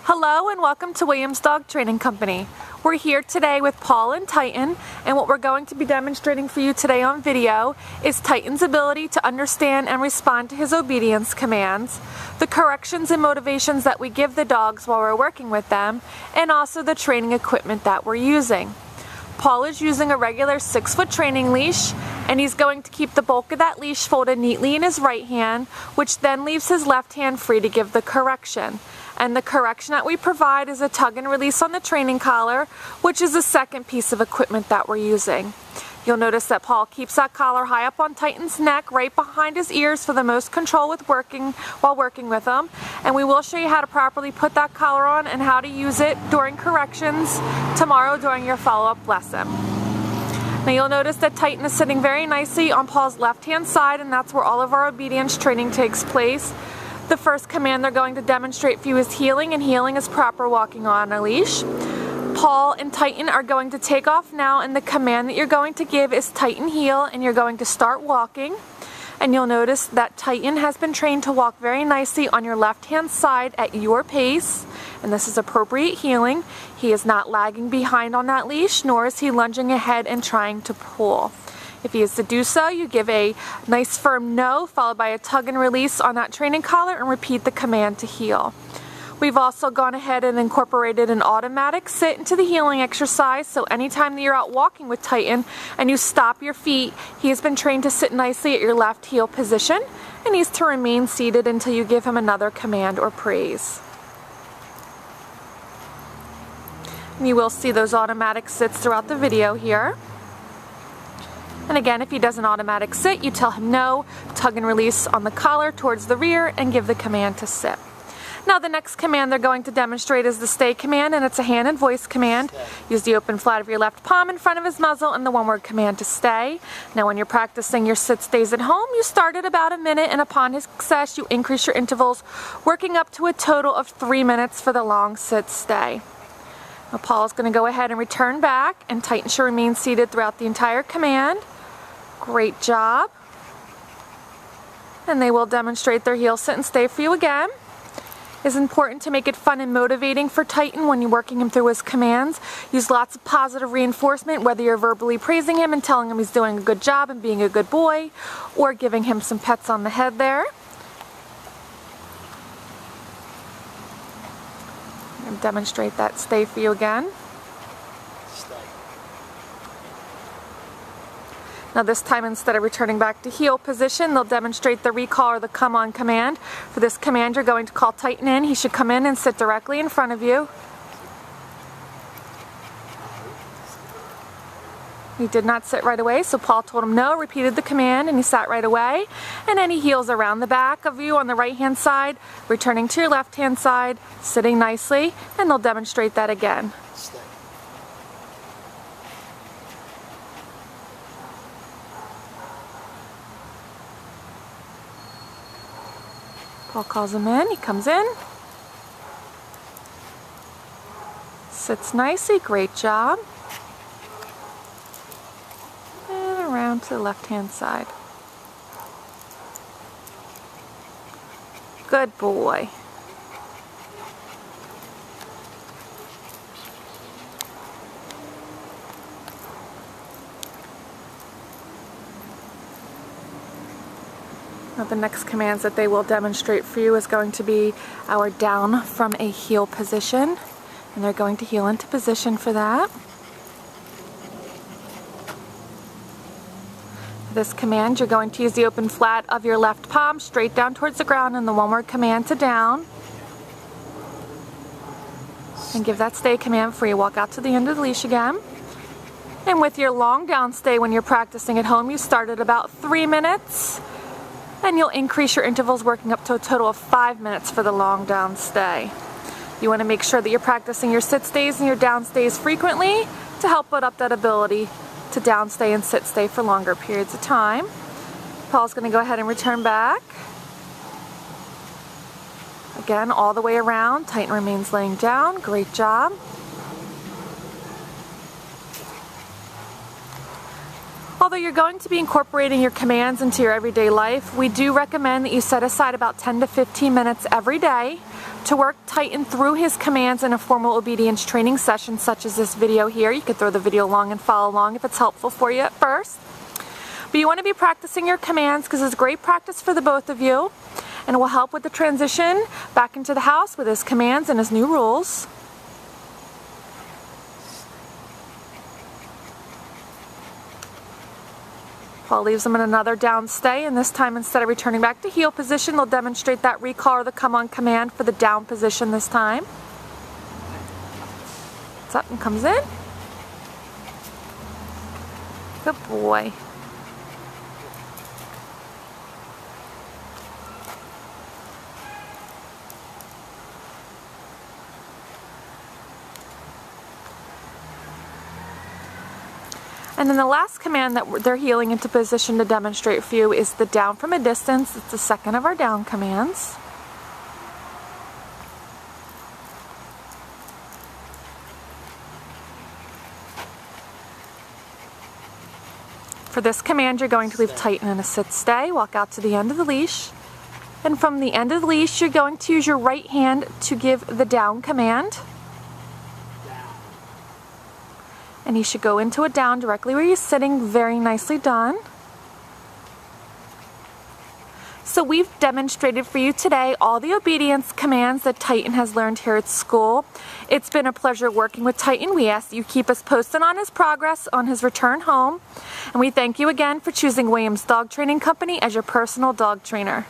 Hello and welcome to Williams Dog Training Company. We're here today with Paul and Titan, and what we're going to be demonstrating for you today on video is Titan's ability to understand and respond to his obedience commands, the corrections and motivations that we give the dogs while we're working with them, and also the training equipment that we're using. Paul is using a regular 6-foot training leash, and he's going to keep the bulk of that leash folded neatly in his right hand, which then leaves his left hand free to give the correction. And the correction that we provide is a tug and release on the training collar, which is the second piece of equipment that we're using. You'll notice that Paul keeps that collar high up on Titan's neck, right behind his ears for the most control while working with him. And we will show you how to properly put that collar on and how to use it during corrections tomorrow during your follow-up lesson. Now you'll notice that Titan is sitting very nicely on Paul's left-hand side, and that's where all of our obedience training takes place. The first command they're going to demonstrate for you is heeling, and heeling is proper walking on a leash. Paul and Titan are going to take off now, and the command that you're going to give is Titan heel, and you're going to start walking. And you'll notice that Titan has been trained to walk very nicely on your left-hand side at your pace, and this is appropriate heeling. He is not lagging behind on that leash, nor is he lunging ahead and trying to pull. If he is to do so, you give a nice firm no, followed by a tug and release on that training collar, and repeat the command to heel. We've also gone ahead and incorporated an automatic sit into the heeling exercise, so anytime that you're out walking with Titan and you stop your feet, he has been trained to sit nicely at your left heel position, and he's to remain seated until you give him another command or praise. And you will see those automatic sits throughout the video here. And again, if he does an automatic sit, you tell him no, tug and release on the collar towards the rear, and give the command to sit. Now the next command they're going to demonstrate is the stay command, and it's a hand and voice command. Use the open flat of your left palm in front of his muzzle and the one-word command to stay. Now when you're practicing your sit stays at home, you start at about a minute, and upon his success you increase your intervals, working up to a total of 3 minutes for the long sit stay. Now Paul's going to go ahead and return back, and Titan should remain seated throughout the entire command. Great job. And they will demonstrate their heel sit and stay for you again. It's important to make it fun and motivating for Titan when you're working him through his commands. Use lots of positive reinforcement, whether you're verbally praising him and telling him he's doing a good job and being a good boy, or giving him some pets on the head there. And demonstrate that stay for you again. Now this time, instead of returning back to heel position, they'll demonstrate the recall or the come on command. For this command, you're going to call Titan in. He should come in and sit directly in front of you. He did not sit right away, so Paul told him no, repeated the command, and he sat right away. And then he heels around the back of you on the right-hand side, returning to your left-hand side, sitting nicely, and they'll demonstrate that again. Paul calls him in, he comes in, sits nicely, great job, and around to the left-hand side. Good boy. Now the next commands that they will demonstrate for you is going to be our down from a heel position, and they're going to heel into position for that. For this command, you're going to use the open flat of your left palm straight down towards the ground and the one-word command to down. And give that stay command before you walk out to the end of the leash again. And with your long down stay when you're practicing at home, you start at about 3 minutes. And you'll increase your intervals, working up to a total of 5 minutes for the long down stay. You want to make sure that you're practicing your sit stays and your down stays frequently to help build up that ability to down stay and sit stay for longer periods of time. Paul's going to go ahead and return back. Again, all the way around. Titan remains laying down. Great job. Although you're going to be incorporating your commands into your everyday life, we do recommend that you set aside about 10 to 15 minutes every day to work Titan through his commands in a formal obedience training session such as this video here. You could throw the video along and follow along if it's helpful for you at first. But you want to be practicing your commands because it's great practice for the both of you, and it will help with the transition back into the house with his commands and his new rules. Paul leaves them in another down stay, and this time instead of returning back to heel position, they'll demonstrate that recall or the come on command for the down position this time. It's up and comes in. Good boy. And then the last command that they're heeling into position to demonstrate for you is the down from a distance. It's the second of our down commands. For this command, you're going to leave Titan in a sit stay, walk out to the end of the leash. And from the end of the leash, you're going to use your right hand to give the down command. And he should go into a down directly where he's sitting. Very nicely done. So we've demonstrated for you today all the obedience commands that Titan has learned here at school. It's been a pleasure working with Titan. We ask that you keep us posted on his progress on his return home. And we thank you again for choosing Williams Dog Training Company as your personal dog trainer.